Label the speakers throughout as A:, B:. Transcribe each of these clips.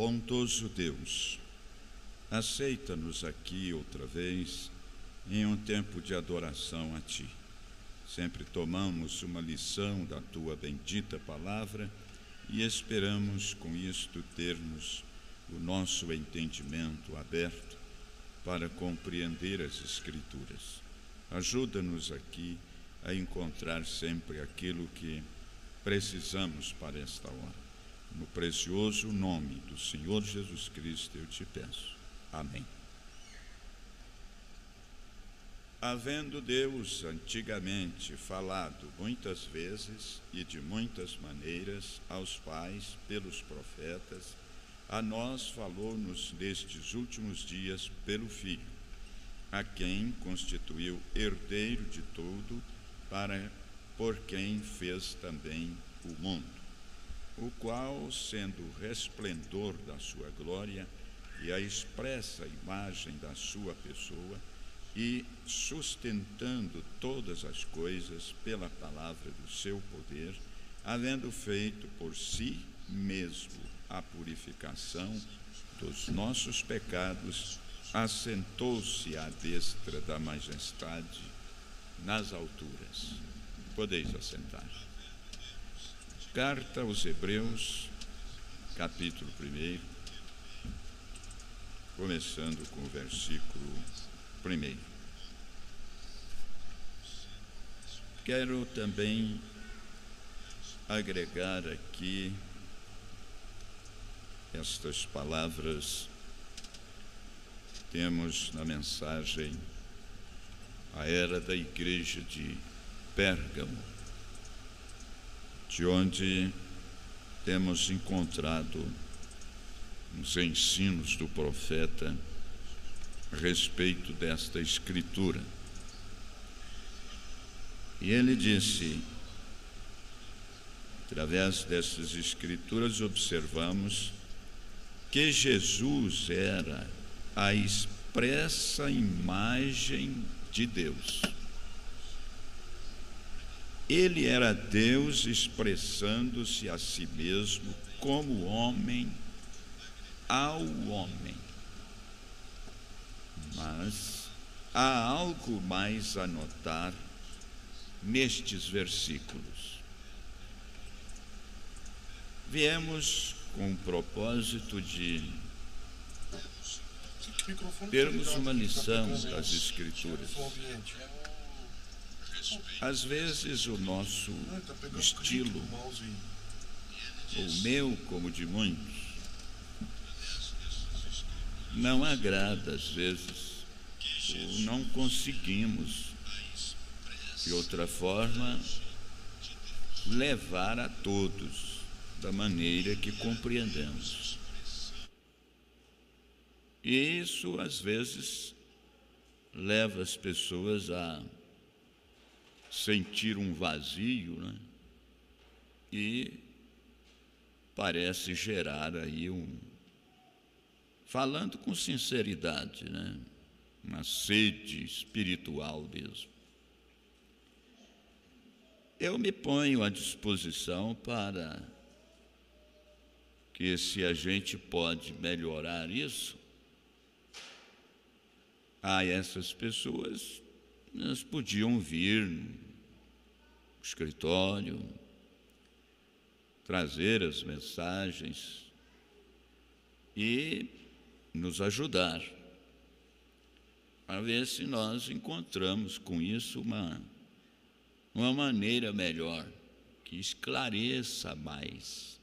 A: Bondoso Deus, aceita-nos aqui outra vez em um tempo de adoração a Ti. Sempre tomamos uma lição da Tua bendita palavra e esperamos com isto termos o nosso entendimento aberto para compreender as Escrituras. Ajuda-nos aqui a encontrar sempre aquilo que precisamos para esta hora. No precioso nome do Senhor Jesus Cristo eu te peço. Amém. Havendo Deus antigamente falado muitas vezes e de muitas maneiras aos pais pelos profetas, a nós falou-nos nestes últimos dias pelo Filho, a quem constituiu herdeiro de tudo, por quem fez também o mundo, o qual, sendo o resplendor da sua glória e a expressa imagem da sua pessoa, e sustentando todas as coisas pela palavra do seu poder, havendo feito por si mesmo a purificação dos nossos pecados, assentou-se à destra da majestade nas alturas. Podeis assentar. Carta aos Hebreus, capítulo 1, começando com o versículo 1. Quero também agregar aqui estas palavras. Temos na mensagem a era da igreja de Pérgamo, de onde temos encontrado os ensinos do profeta a respeito desta escritura. E ele disse, através dessas escrituras observamos que Jesus era a expressa imagem de Deus. Ele era Deus expressando-se a si mesmo como homem ao homem. Mas há algo mais a notar nestes versículos. Viemos com o propósito de termos uma lição das Escrituras. Às vezes o nosso estilo, o meu como de muitos, não agrada às vezes, ou não conseguimos de outra forma levar a todos da maneira que compreendemos. E isso às vezes leva as pessoas a sentir um vazio, né? E parece gerar aí falando com sinceridade, né? Uma sede espiritual mesmo. Eu me ponho à disposição para que, se a gente pode melhorar isso, a essas pessoas, elas podiam vir no escritório, trazer as mensagens e nos ajudar a ver se nós encontramos com isso uma maneira melhor, que esclareça mais.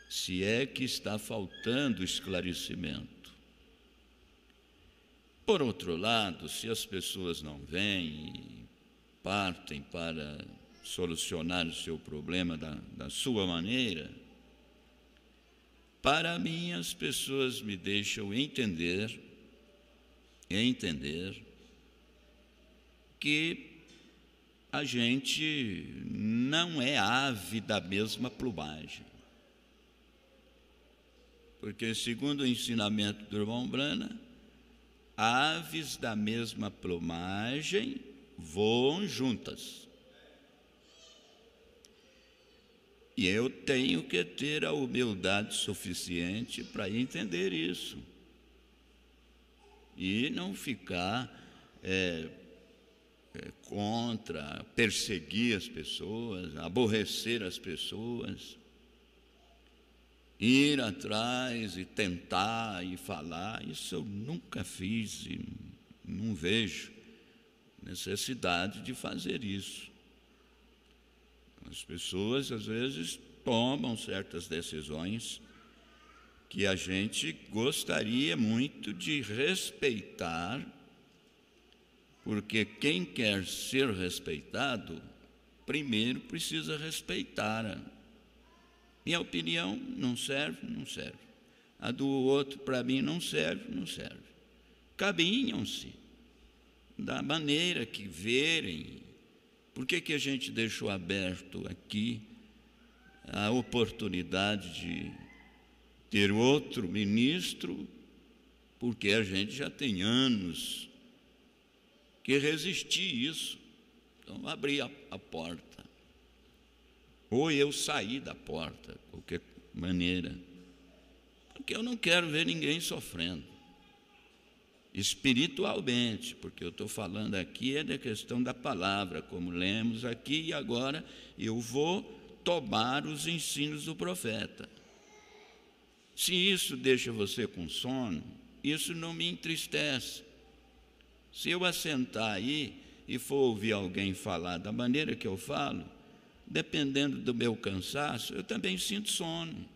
A: Se é que está faltando esclarecimento. Por outro lado, se as pessoas não vêm e partem para solucionar o seu problema da sua maneira, para mim as pessoas me deixam entender que a gente não é ave da mesma plumagem. Porque, segundo o ensinamento do irmão Brana, aves da mesma plumagem voam juntas. E eu tenho que ter a humildade suficiente para entender isso. E não ficar contra, perseguir as pessoas, aborrecer as pessoas, ir atrás e tentar e falar. Isso eu nunca fiz e não vejo necessidade de fazer isso. As pessoas às vezes tomam certas decisões que a gente gostaria muito de respeitar, porque quem quer ser respeitado, primeiro precisa respeitar. Minha opinião não serve, não serve. A do outro, para mim, não serve, não serve. Caminham-se da maneira que verem. Por que a gente deixou aberto aqui a oportunidade de ter outro ministro? Porque a gente já tem anos que resistir isso. Então, abri a porta. Ou eu saí da porta, de qualquer maneira. Porque eu não quero ver ninguém sofrendo. Espiritualmente, porque eu estou falando aqui é da questão da palavra, como lemos aqui, e agora eu vou tomar os ensinos do profeta. Se isso deixa você com sono, isso não me entristece. Se eu assentar aí e for ouvir alguém falar da maneira que eu falo, dependendo do meu cansaço, eu também sinto sono.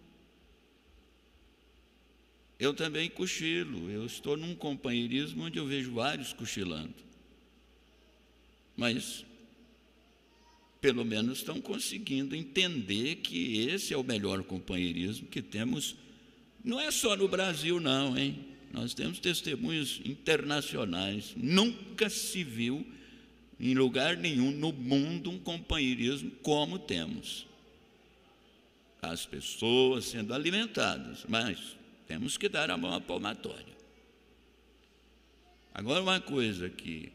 A: Eu também cochilo. Eu estou num companheirismo onde eu vejo vários cochilando. Mas, pelo menos, estão conseguindo entender que esse é o melhor companheirismo que temos. Não é só no Brasil, não, hein? Nós temos testemunhos internacionais. Nunca se viu em lugar nenhum no mundo um companheirismo como temos. As pessoas sendo alimentadas, mas temos que dar a mão à palmatória. Agora, uma coisa que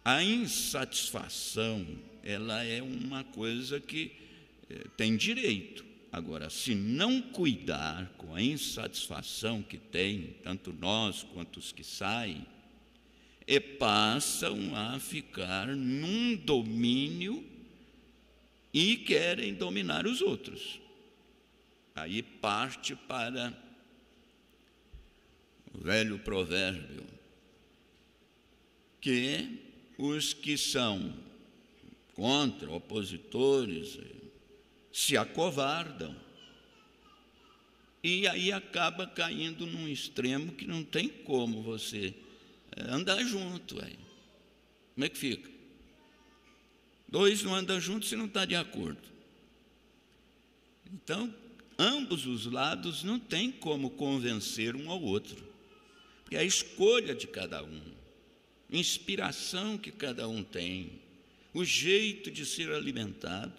A: a insatisfação, ela é uma coisa que tem direito. Agora, se não cuidar com a insatisfação que tem, tanto nós quanto os que saem, passam a ficar num domínio e querem dominar os outros. Aí parte para o velho provérbio, que os que são contra, opositores, se acovardam. E aí acaba caindo num extremo que não tem como você andar junto. Aí. Como é que fica? Dois não andam juntos se não está de acordo. Então, ambos os lados não tem como convencer um ao outro. Porque é a escolha de cada um, a inspiração que cada um tem, o jeito de ser alimentado.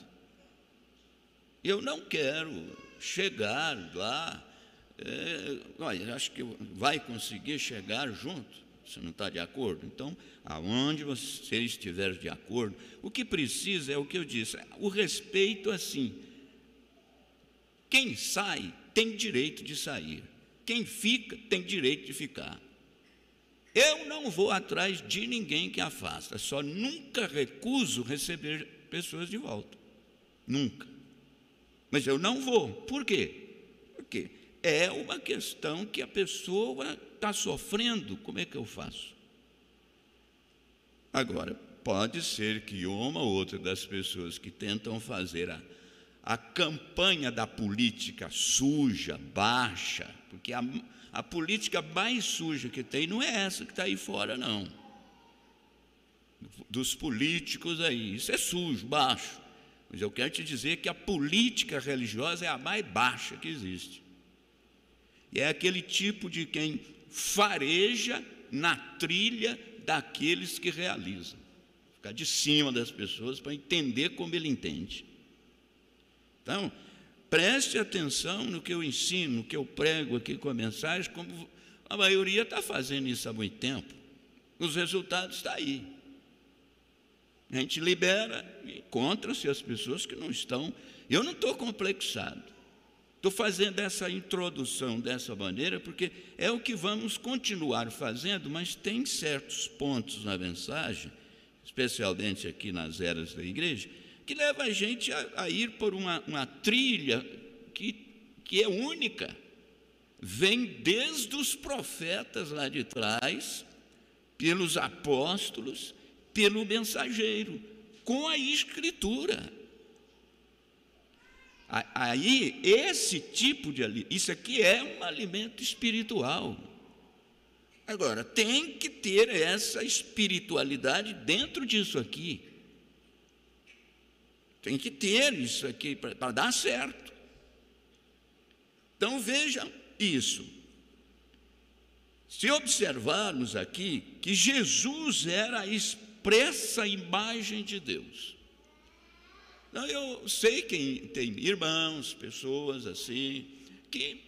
A: Eu não quero chegar lá, olha, acho que vai conseguir chegar junto, você não está de acordo? Então, aonde você estiver de acordo, o que precisa é o que eu disse, o respeito assim. Quem sai tem direito de sair, quem fica tem direito de ficar. Eu não vou atrás de ninguém que afasta, só nunca recuso receber pessoas de volta, nunca. Mas eu não vou. Por quê? Porque é uma questão que a pessoa está sofrendo. Como é que eu faço? Agora, pode ser que uma ou outra das pessoas que tentam fazer a campanha da política suja, baixa, porque a política mais suja que tem não é essa que está aí fora, não. Dos políticos aí, isso é sujo, baixo. Mas eu quero te dizer que a política religiosa é a mais baixa que existe. E é aquele tipo de quem fareja na trilha daqueles que realizam. Ficar de cima das pessoas para entender como ele entende. Então, preste atenção no que eu ensino, no que eu prego aqui com a mensagem, como a maioria está fazendo isso há muito tempo. Os resultados estão aí.
B: A gente libera e encontra-se as pessoas que não estão. Eu não estou complexado. Estou fazendo essa introdução dessa maneira porque é o que vamos continuar fazendo, mas tem certos pontos na mensagem, especialmente aqui nas eras da igreja, que leva a gente a ir por uma trilha que é única. Vem desde os profetas lá de trás, pelos apóstolos, pelo mensageiro, com a Escritura. Aí, esse tipo de alimento, isso aqui é um alimento espiritual. Agora, tem que ter essa espiritualidade dentro disso aqui. Tem que ter isso aqui para dar certo. Então, vejam isso. Se observarmos aqui que Jesus era a expressa imagem de Deus. Então, eu sei que tem irmãos, pessoas assim, que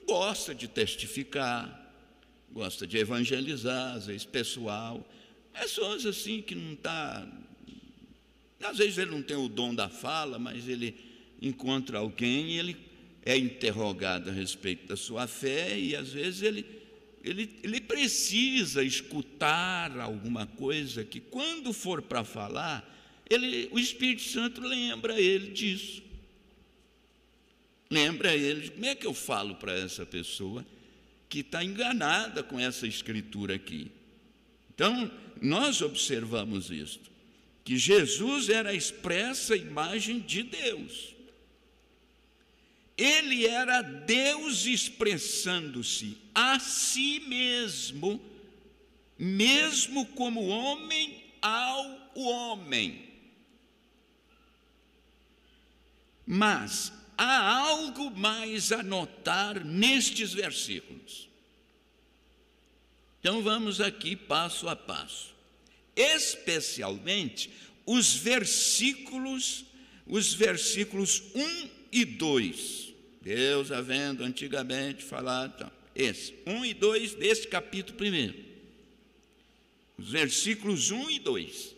B: gosta de testificar, gosta de evangelizar, às vezes pessoal, pessoas assim que não está, às vezes ele não tem o dom da fala, mas ele encontra alguém e ele é interrogado a respeito da sua fé e às vezes ele precisa escutar alguma coisa que quando for para falar, o Espírito Santo lembra ele disso. Lembra ele, como é que eu falo para essa pessoa que está enganada com essa escritura aqui? Então, nós observamos isto, que Jesus era a expressa imagem de Deus. Ele era Deus expressando-se a si mesmo, mesmo como homem ao homem. Mas há algo mais a notar nestes versículos. Então vamos aqui passo a passo. Especialmente os versículos 1 e 2. Deus havendo antigamente falado, então, esse 1 e 2 desse capítulo 1. Os versículos 1 e 2.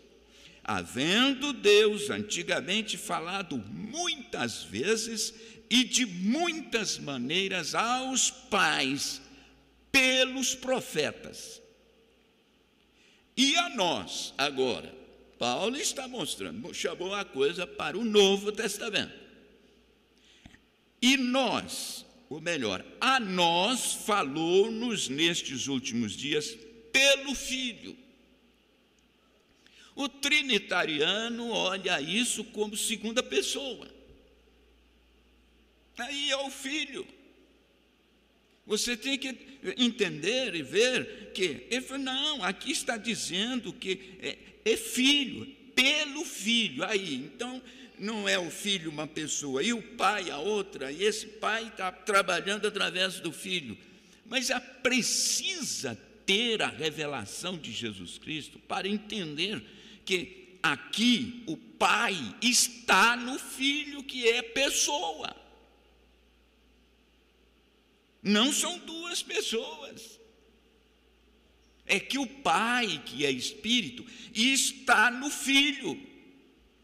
B: Havendo Deus antigamente falado muitas vezes e de muitas maneiras aos pais, pelos profetas. E a nós, agora, Paulo está mostrando, chamou a coisa para o Novo Testamento. E nós, ou melhor, a nós falou-nos nestes últimos dias pelo Filho. O trinitariano olha isso como segunda pessoa. Aí é o Filho. Você tem que entender e ver que, ele falou, não, aqui está dizendo que é Filho, pelo Filho. Aí, então, não é o Filho uma pessoa, e o Pai a outra, e esse Pai está trabalhando através do Filho. Mas precisa ter a revelação de Jesus Cristo para entender que aqui o Pai está no Filho, que é pessoa. Não são duas pessoas. É que o Pai, que é Espírito, está no Filho,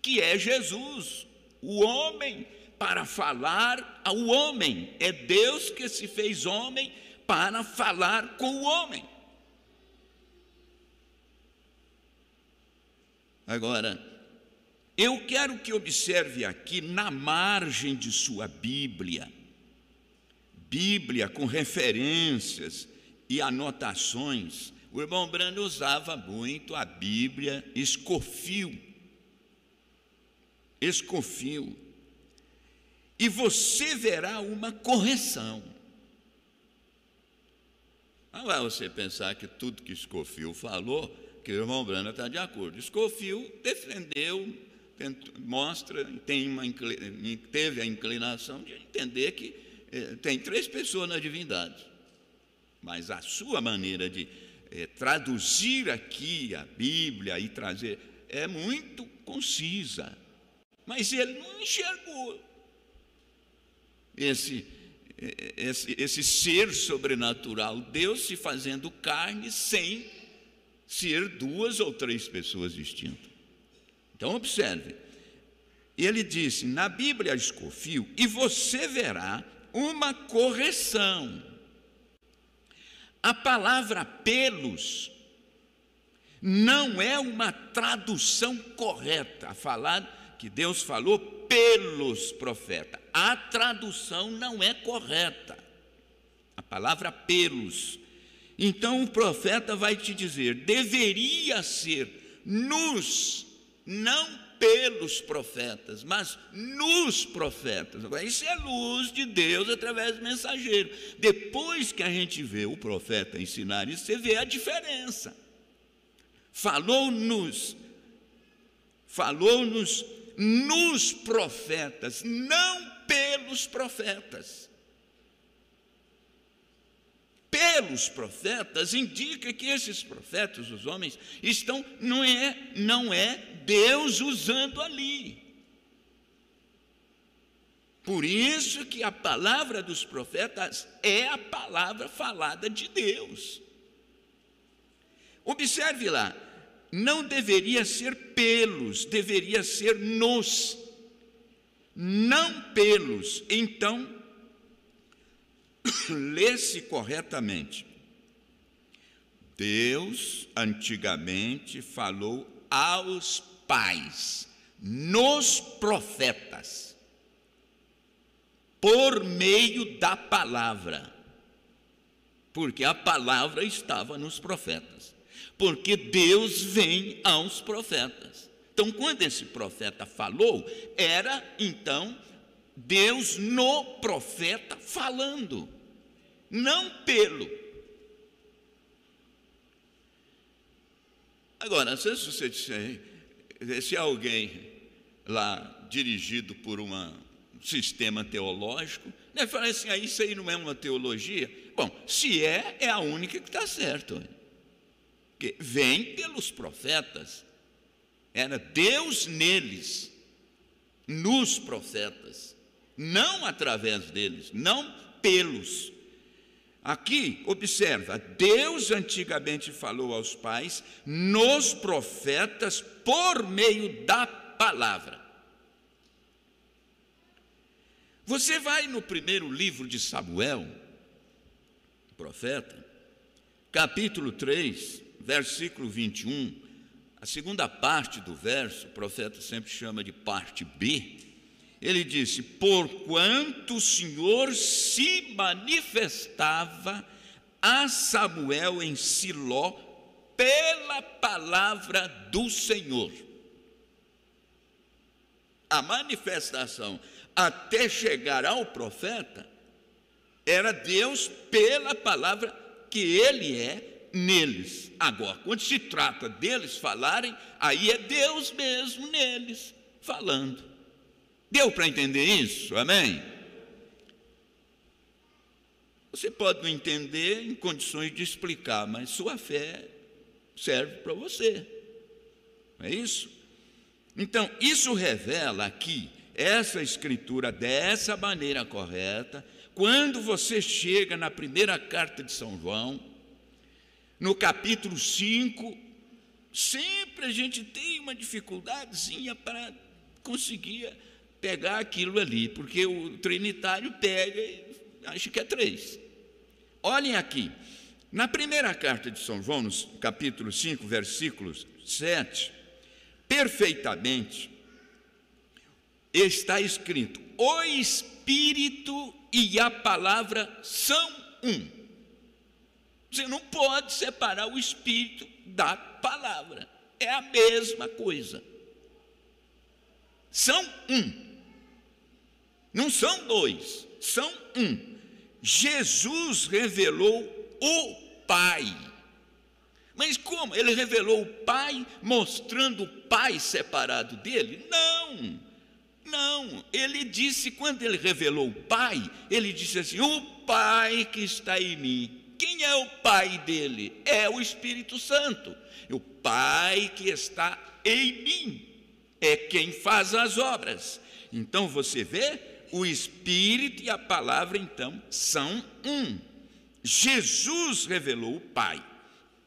B: que é Jesus, o homem, para falar ao homem. É Deus que se fez homem para falar com o homem. Agora, eu quero que observe aqui na margem de sua Bíblia com referências e anotações. O irmão Brando usava muito a Bíblia Escofil. E você verá uma correção. Não vai você pensar que tudo que Escofil falou, que o irmão Brando está de acordo. Escofil defendeu, teve a inclinação de entender que tem três pessoas na divindade. Mas a sua maneira de traduzir aqui a Bíblia e trazer é muito concisa. Mas ele não enxergou esse ser sobrenatural, Deus se fazendo carne sem ser duas ou três pessoas distintas. Então observe, ele disse na Bíblia Scofield, e você verá uma correção. A palavra pelos não é uma tradução correta, a falar que Deus falou pelos profetas. A tradução não é correta, a palavra pelos. Então o profeta vai te dizer, deveria ser nos, não pelos profetas, mas nos profetas. Agora, isso é luz de Deus através do mensageiro. Depois que a gente vê o profeta ensinar isso, você vê a diferença. Falou-nos nos profetas, não pelos profetas. Pelos profetas indica que esses profetas, os homens, estão, não é Deus usando ali. Por isso que a palavra dos profetas é a palavra falada de Deus. Observe lá, não deveria ser pelos, deveria ser nos, não pelos. Então, lê-se corretamente. Deus antigamente falou aos pais, nos profetas, por meio da palavra, porque a palavra estava nos profetas, porque Deus vem aos profetas. Então, quando esse profeta falou, era então Deus no profeta falando, não pelo. Agora, se você disser, se alguém lá dirigido por um sistema teológico, né, fala assim, isso aí não é uma teologia. Bom, se é a única que está certo. Porque vem pelos profetas, era Deus neles, nos profetas, não através deles, não pelos. Aqui, observa, Deus antigamente falou aos pais, nos profetas, por meio da palavra. Você vai no primeiro livro de Samuel, profeta, capítulo 3, versículo 21, a segunda parte do verso, o profeta sempre chama de parte B, ele disse, porquanto o Senhor se manifestava a Samuel em Siló pela palavra do Senhor. A manifestação até chegar ao profeta era Deus pela palavra que ele é neles. Agora, quando se trata deles falarem, aí é Deus mesmo neles falando. Deu para entender isso? Amém? Você pode não entender em condições de explicar, mas sua fé serve para você. Não é isso? Então, isso revela aqui, essa escritura dessa maneira correta, quando você chega na primeira carta de São João, no capítulo 5, sempre a gente tem uma dificuldadezinha para conseguir pegar aquilo ali, porque o trinitário pega e acha que é 3. Olhem aqui, na primeira carta de São João, no capítulo 5, versículos 7, perfeitamente está escrito, o Espírito e a palavra são um. Você não pode separar o Espírito da palavra, é a mesma coisa. São um. Não são 2, são um. Jesus revelou o Pai. Mas como? Ele revelou o Pai mostrando o Pai separado dele? Não. Ele disse, quando ele revelou o Pai, ele disse assim, o Pai que está em mim. Quem é o Pai dele? É o Espírito Santo. O Pai que está em mim é quem faz as obras. Então você vê, o Espírito e a palavra então são um. Jesus revelou o Pai.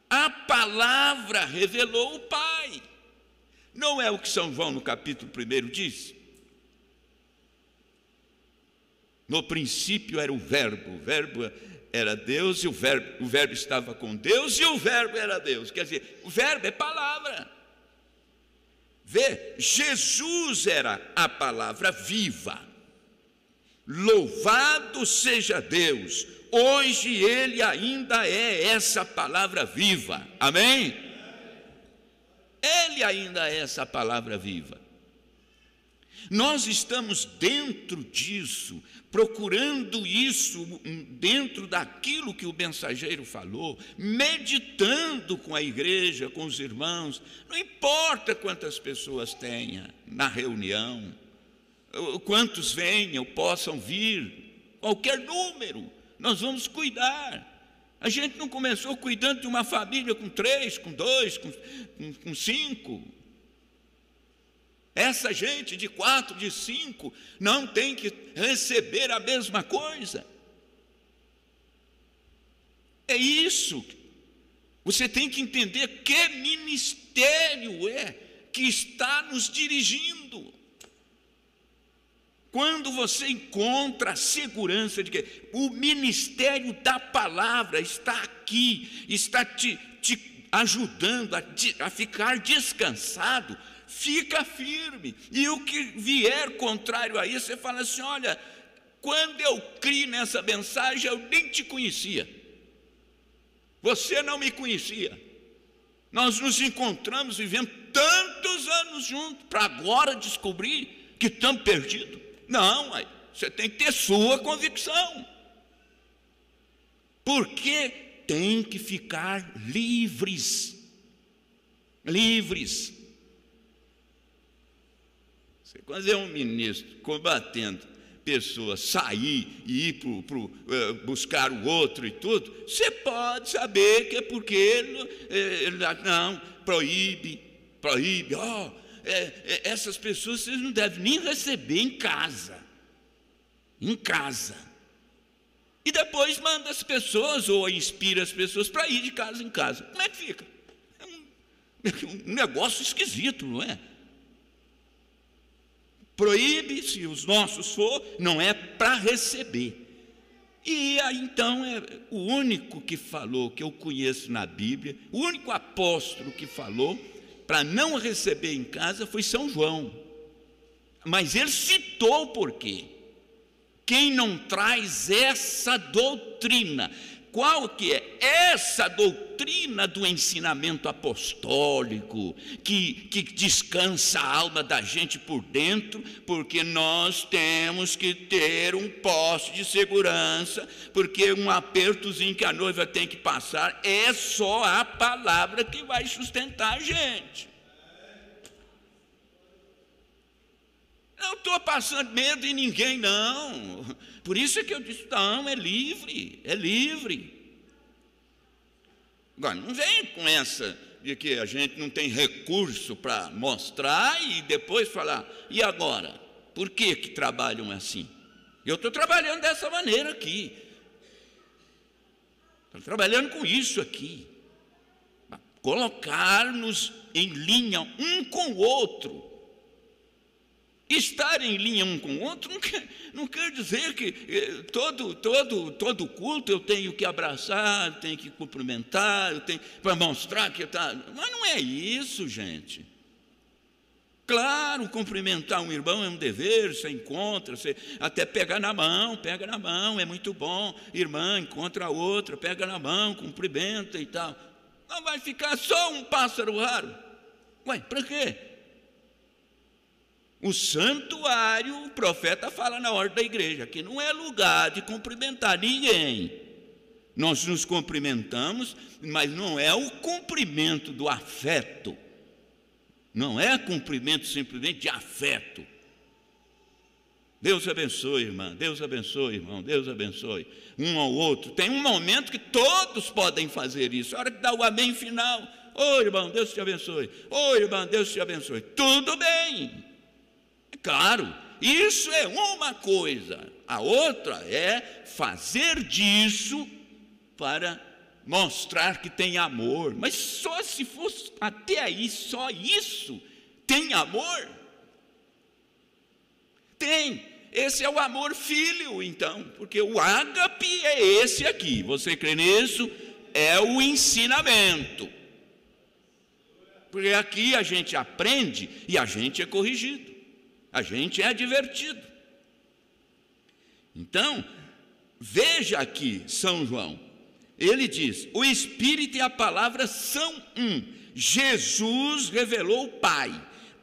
B: A palavra revelou o Pai. Não é o que São João no capítulo 1 diz? No princípio era o Verbo era Deus, e o verbo estava com Deus, e o Verbo era Deus. Quer dizer, o Verbo é palavra. Vê, Jesus era a palavra viva. Louvado seja Deus, hoje Ele ainda é essa palavra viva, amém? Ele ainda é essa palavra viva. Nós estamos dentro disso, procurando isso dentro daquilo que o mensageiro falou, meditando com a igreja, com os irmãos, não importa quantas pessoas tenha na reunião, quantos venham, possam vir, qualquer número, nós vamos cuidar. A gente não começou cuidando de uma família com 3, com 2, com 5. Essa gente de 4, de 5, não tem que receber a mesma coisa. É isso. Você tem que entender que ministério é que está nos dirigindo. Quando você encontra a segurança de que o ministério da palavra está aqui, está te ajudando a ficar descansado, fica firme, e o que vier contrário a isso, você fala assim: olha, quando eu criei nessa mensagem, eu nem te conhecia, você não me conhecia, nós nos encontramos, vivendo tantos anos juntos, para agora descobrir que estamos perdidos. Não, você tem que ter sua convicção, porque tem que ficar livres. Quando é um ministro combatendo pessoas, sair e ir buscar o outro e tudo, você pode saber que é porque ele não, proíbe, essas pessoas vocês não devem nem receber em casa, e depois manda as pessoas, ou inspira as pessoas para ir de casa em casa. Como é que fica? É um negócio esquisito, não é? Proíbe, se os nossos for, não é para receber. E aí então o único que falou, que eu conheço na Bíblia, o único apóstolo que falou para não receber em casa foi São João. Mas ele citou o porquê. Quem não traz essa doutrina, qual que é? Essa doutrina do ensinamento apostólico, que descansa a alma da gente por dentro, porque nós temos que ter um poste de segurança, porque um apertozinho que a noiva tem que passar, é só a palavra que vai sustentar a gente. Não estou passando medo em ninguém, não. Por isso é que eu disse: não, é livre. Agora, não vem com essa de que a gente não tem recurso para mostrar e depois falar: e agora? Por que trabalham assim? Eu estou trabalhando dessa maneira aqui. Estou trabalhando com isso aqui. Colocar-nos em linha um com o outro. Estar em linha um com o outro não quer dizer que todo culto eu tenho que abraçar, tenho que cumprimentar, eu tenho para mostrar que está. Mas não é isso, gente. Claro, cumprimentar um irmão é um dever, você encontra, você até pega na mão, é muito bom. Irmã, encontra a outra, pega na mão, cumprimenta e tal. Não vai ficar só um pássaro raro. Ué, para quê? O santuário, o profeta fala na ordem da igreja, que não é lugar de cumprimentar ninguém. Nós nos cumprimentamos, mas não é o cumprimento do afeto. Não é cumprimento simplesmente de afeto. Deus abençoe, irmã, Deus abençoe, irmão, Deus abençoe um ao outro. Tem um momento que todos podem fazer isso. A hora que dá o amém final: ô irmão, Deus te abençoe. Ô irmã, Deus te abençoe. Tudo bem. Claro, isso é uma coisa, a outra é fazer disso para mostrar que tem amor, mas só se fosse até aí, só isso, tem amor? Tem. Esse é o amor filho, então, porque o ágape é esse aqui. Você crê nisso? É o ensinamento. Porque aqui a gente aprende e a gente é corrigido, a gente é advertido. Então, veja aqui São João, ele diz: o Espírito e a palavra são um. Jesus revelou o Pai,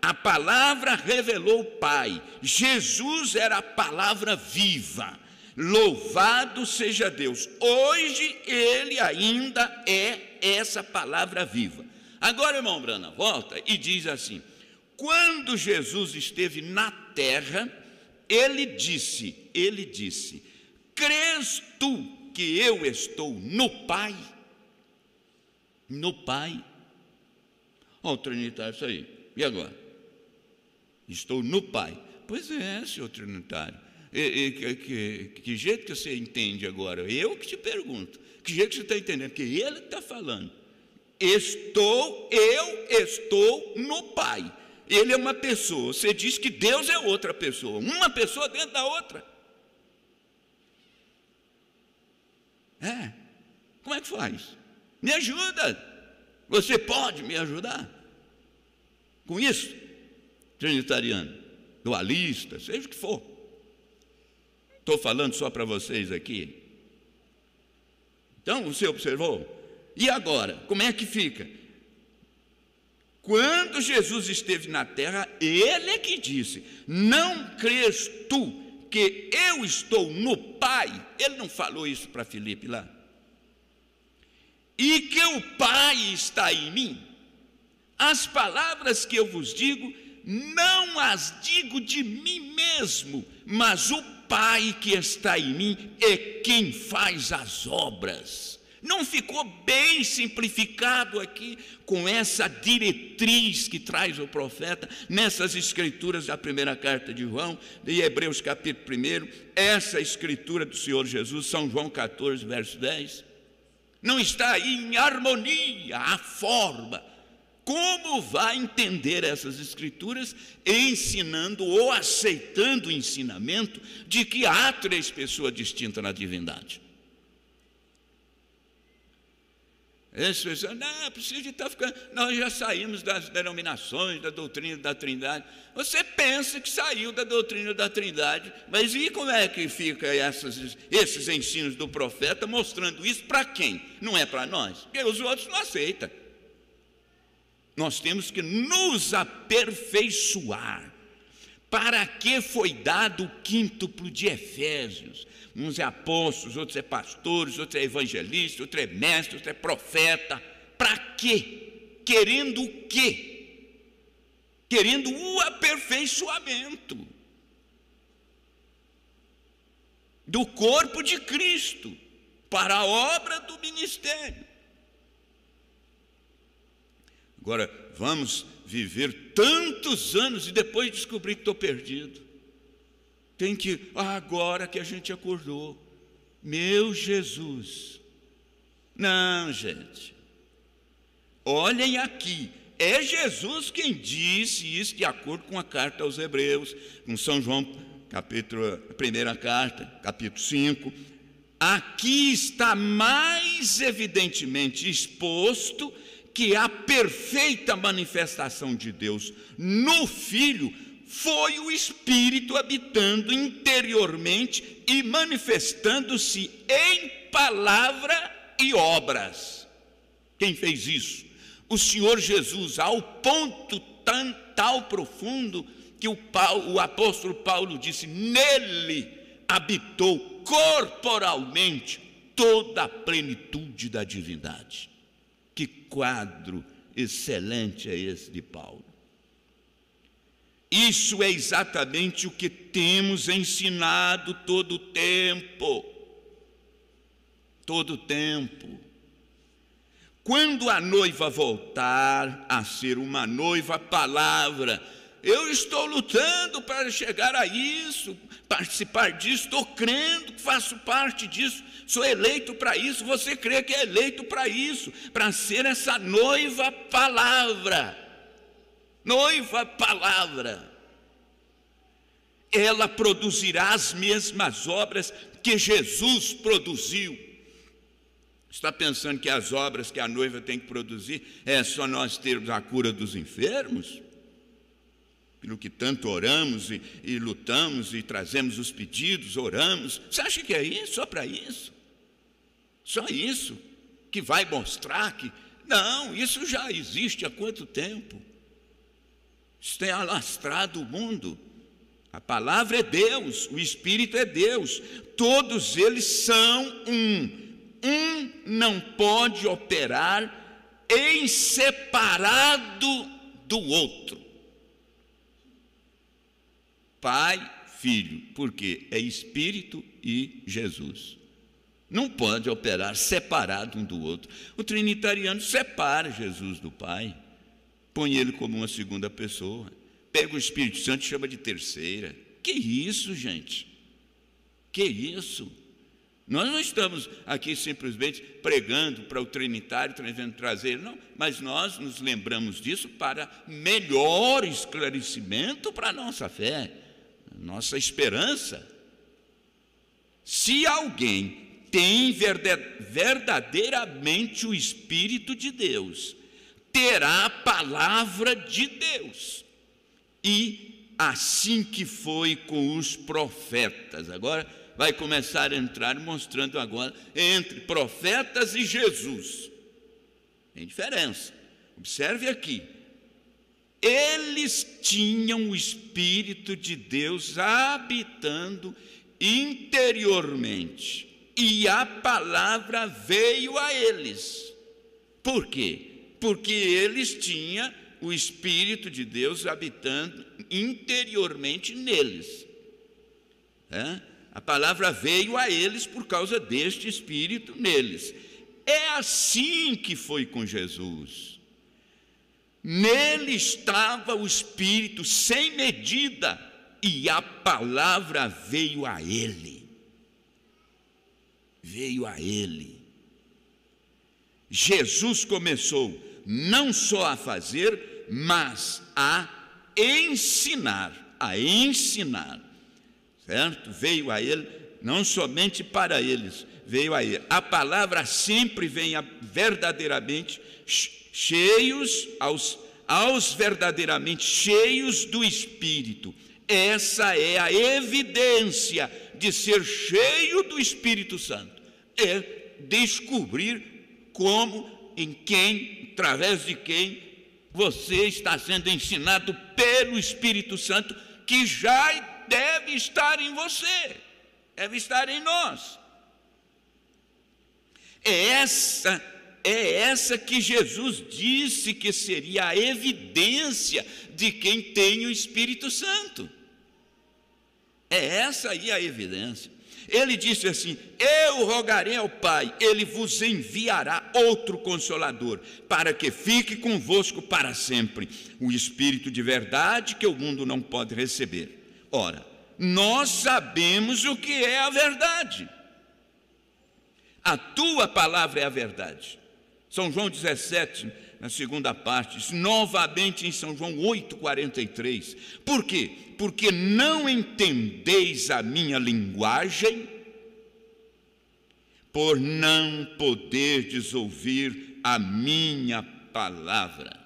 B: a palavra revelou o Pai. Jesus era a palavra viva. Louvado seja Deus. Hoje ele ainda é essa palavra viva. Agora, irmão Brana, volta e diz assim: quando Jesus esteve na terra, ele disse, crês tu que eu estou no Pai? No Pai. Olha o trinitário, isso aí. E agora? Estou no Pai. Pois é, senhor trinitário. Que jeito que você entende agora? Eu que te pergunto. Que jeito que você está entendendo? Porque ele está falando. Eu estou no Pai. Ele é uma pessoa. Você diz que Deus é outra pessoa. Uma pessoa dentro da outra. Como é que faz? Me ajuda. Você pode me ajudar com isso? Trinitariano, dualista, seja o que for. Estou falando só para vocês aqui. Então, você observou? E agora, como é que fica? Quando Jesus esteve na terra, ele é que disse: não crês tu que eu estou no Pai? Ele não falou isso para Filipe lá? E que o Pai está em mim? As palavras que eu vos digo, não as digo de mim mesmo, mas o Pai que está em mim é quem faz as obras. Não ficou bem simplificado aqui com essa diretriz que traz o profeta nessas escrituras da primeira carta de João, de Hebreus capítulo 1, essa escritura do Senhor Jesus, São João 14, verso 10? Não está aí em harmonia a forma? Como vai entender essas escrituras ensinando ou aceitando o ensinamento de que há três pessoas distintas na divindade? As pessoas, não, precisa de estar ficando. Nós já saímos das denominações, da doutrina da Trindade. Você pensa que saiu da doutrina da Trindade, mas e como é que fica esses ensinos do profeta mostrando isso para quem? Não é para nós, porque os outros não aceitam. Nós temos que nos aperfeiçoar. Para que foi dado o quíntuplo de Efésios? Uns é apóstolos, outros é pastores, outros é evangelista, outro é mestre, outro é profeta. Para quê? Querendo o quê? Querendo o aperfeiçoamento do corpo de Cristo para a obra do ministério. Agora, vamos viver tantos anos e depois descobrir que estou perdido. Tem que, agora que a gente acordou, meu Jesus. Não, gente. Olhem aqui, é Jesus quem disse isso de acordo com a carta aos Hebreus, com São João, primeira carta, capítulo 5. Aqui está mais evidentemente exposto que a perfeita manifestação de Deus no Filho foi o Espírito habitando interiormente e manifestando-se em palavra e obras. Quem fez isso? O Senhor Jesus, ao ponto tal profundo que o apóstolo Paulo disse: nele habitou corporalmente toda a plenitude da divindade. Que quadro excelente é esse de Paulo. Isso é exatamente o que temos ensinado todo o tempo. Todo o tempo. Quando a noiva voltar a ser uma noiva palavra, eu estou lutando para chegar a isso, participar disso, estou crendo que faço parte disso, sou eleito para isso. Você crê que é eleito para isso, para ser essa noiva palavra. noiva palavra, ela produzirá as mesmas obras que Jesus produziu. Está pensando que as obras que a noiva tem que produzir é só nós termos a cura dos enfermos? Pelo que tanto oramos e lutamos e trazemos os pedidos, oramos. Você acha que é isso? Só para isso? Só isso que vai mostrar que... Não, isso já existe há quanto tempo? Isso tem alastrado o mundo. A palavra é Deus, o Espírito é Deus. Todos eles são um. Um não pode operar em separado do outro. Pai, Filho, porque é Espírito e Jesus. Não pode operar separado um do outro. O trinitariano separa Jesus do Pai, põe ele como uma segunda pessoa, pega o Espírito Santo e chama de terceira. Que isso, gente? Que isso? Nós não estamos aqui simplesmente pregando para o trinitário, tentando trazer, não, mas nós nos lembramos disso para melhor esclarecimento para a nossa fé, nossa esperança. Se alguém tem verdadeiramente o Espírito de Deus, terá a palavra de Deus. E assim que foi com os profetas. Agora vai começar a entrar mostrando agora entre profetas e Jesus. Tem diferença. Observe aqui. Eles tinham o Espírito de Deus habitando interiormente. E a palavra veio a eles. Por quê? Porque eles tinham o Espírito de Deus habitando interiormente neles. A palavra veio a eles por causa deste Espírito neles. É assim que foi com Jesus. Nele estava o Espírito sem medida, e a palavra veio a ele. Veio a ele. Jesus começou não só a fazer, mas a ensinar, certo? Veio a ele, não somente para eles, veio a ele. A palavra sempre vem verdadeiramente cheios, aos verdadeiramente cheios do Espírito. Essa é a evidência de ser cheio do Espírito Santo. É descobrir como, em quem, através de quem você está sendo ensinado pelo Espírito Santo, que já deve estar em você, deve estar em nós. É essa que Jesus disse que seria a evidência de quem tem o Espírito Santo. É essa aí a evidência. Ele disse assim: eu rogarei ao Pai, ele vos enviará outro Consolador, para que fique convosco para sempre, o Espírito de verdade que o mundo não pode receber. Ora, nós sabemos o que é a verdade. A tua palavra é a verdade. São João 17, na segunda parte, novamente em São João 8,43. Por quê? Porque não entendeis a minha linguagem, por não poderdes ouvir a minha palavra.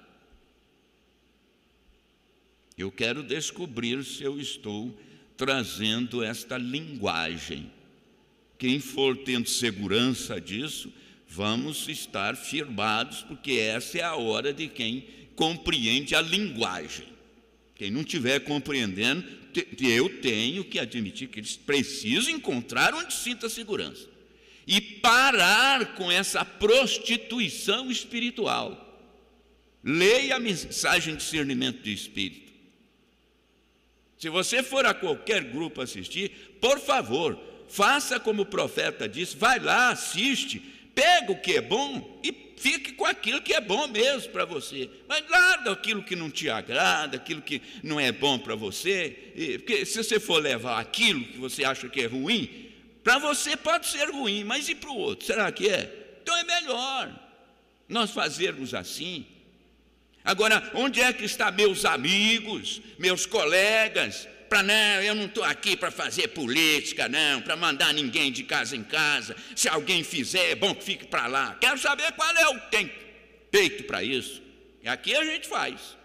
B: Eu quero descobrir se eu estou trazendo esta linguagem. Quem for tendo segurança disso, vamos estar firmados, porque essa é a hora de quem compreende a linguagem. Quem não estiver compreendendo, eu tenho que admitir que eles precisam encontrar onde sinta segurança e parar com essa prostituição espiritual. Leia a mensagem de discernimento do Espírito. Se você for a qualquer grupo assistir, por favor, faça como o profeta disse, vai lá, assiste, pega o que é bom e fique com aquilo que é bom mesmo para você. Mas larga aquilo que não te agrada, aquilo que não é bom para você, porque se você for levar aquilo que você acha que é ruim, para você pode ser ruim, mas e para o outro? Será que é? Então é melhor nós fazermos assim. Agora, onde é que estão meus amigos, meus colegas? Não, eu não estou aqui para fazer política, não, para mandar ninguém de casa em casa. Se alguém fizer, é bom que fique para lá. Quero saber qual é o tem peito para isso. E aqui a gente faz.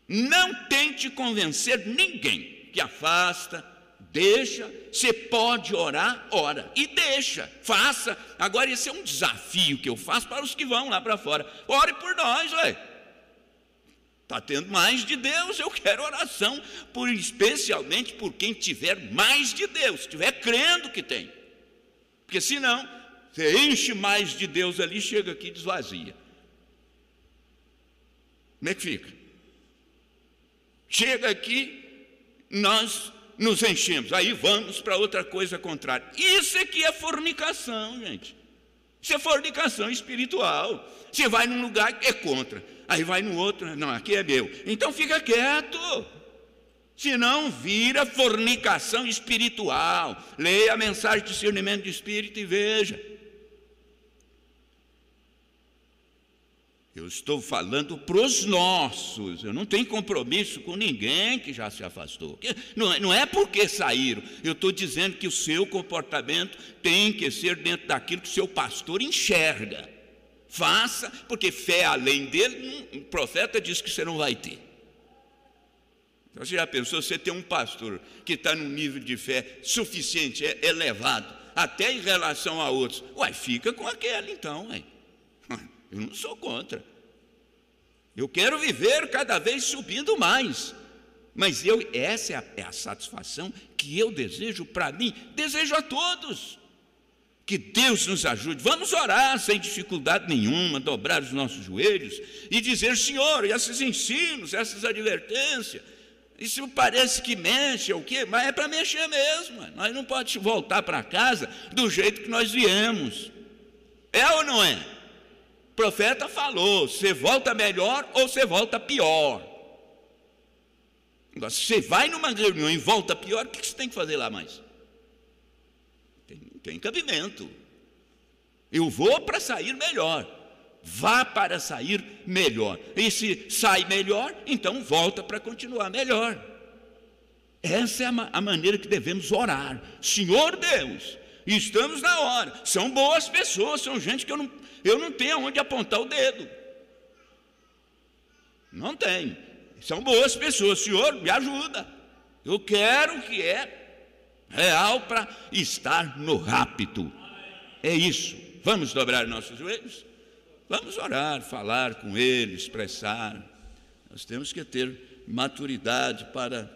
B: Não tente convencer ninguém que afasta, deixa. Você pode orar, ora, e deixa, faça. Agora esse é um desafio que eu faço para os que vão lá para fora. Ore por nós, ué. Está tendo mais de Deus, eu quero oração, especialmente por quem tiver mais de Deus, estiver crendo que tem. Porque senão, você enche mais de Deus ali, chega aqui e desvazia. Como é que fica? Chega aqui, nós nos enchemos, aí vamos para outra coisa contrária. Isso aqui é fornicação, gente. Isso é fornicação espiritual. Você vai num lugar, é contra. Aí vai no outro, não, aqui é meu. Então fica quieto. Senão vira fornicação espiritual. Leia a mensagem de discernimento de espírito e veja. Eu estou falando para os nossos. Eu não tenho compromisso com ninguém que já se afastou. Não é porque saíram. Eu estou dizendo que o seu comportamento tem que ser dentro daquilo que o seu pastor enxerga. Faça, porque fé além dele, o profeta diz que você não vai ter. Então, você já pensou, você tem um pastor que está num nível de fé suficiente, elevado, até em relação a outros. Uai, fica com aquele então, uai. Eu não sou contra. Eu quero viver cada vez subindo mais. Mas essa é a satisfação que eu desejo para mim, desejo a todos. Que Deus nos ajude. Vamos orar sem dificuldade nenhuma, dobrar os nossos joelhos e dizer: Senhor, esses ensinos, essas advertências, isso parece que mexe, é o quê? Mas é para mexer mesmo. Nós não podemos voltar para casa do jeito que nós viemos. É ou não é? O profeta falou: você volta melhor ou você volta pior. Agora, se você vai numa reunião e volta pior, o que você tem que fazer lá mais? Tem cabimento. Eu vou para sair melhor. Vá para sair melhor. E se sai melhor, então volta para continuar melhor. Essa é a maneira que devemos orar. Senhor Deus, estamos na hora. São boas pessoas, são gente que eu não tenho onde apontar o dedo. Não tenho. São boas pessoas. Senhor, me ajuda. Eu quero que real para estar no rápido. É isso. Vamos dobrar nossos joelhos? Vamos orar, falar com Ele, expressar. Nós temos que ter maturidade para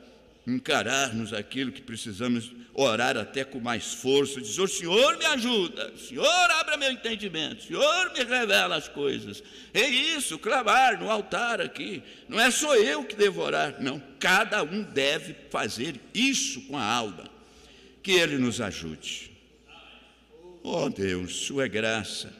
B: encararmos aquilo que precisamos orar até com mais força. Dizer: o Senhor me ajuda, o Senhor abra meu entendimento, o Senhor me revela as coisas. É isso, clamar no altar aqui. Não é só eu que devo orar, não. Cada um deve fazer isso com a alma. Que Ele nos ajude. Oh Deus, Sua graça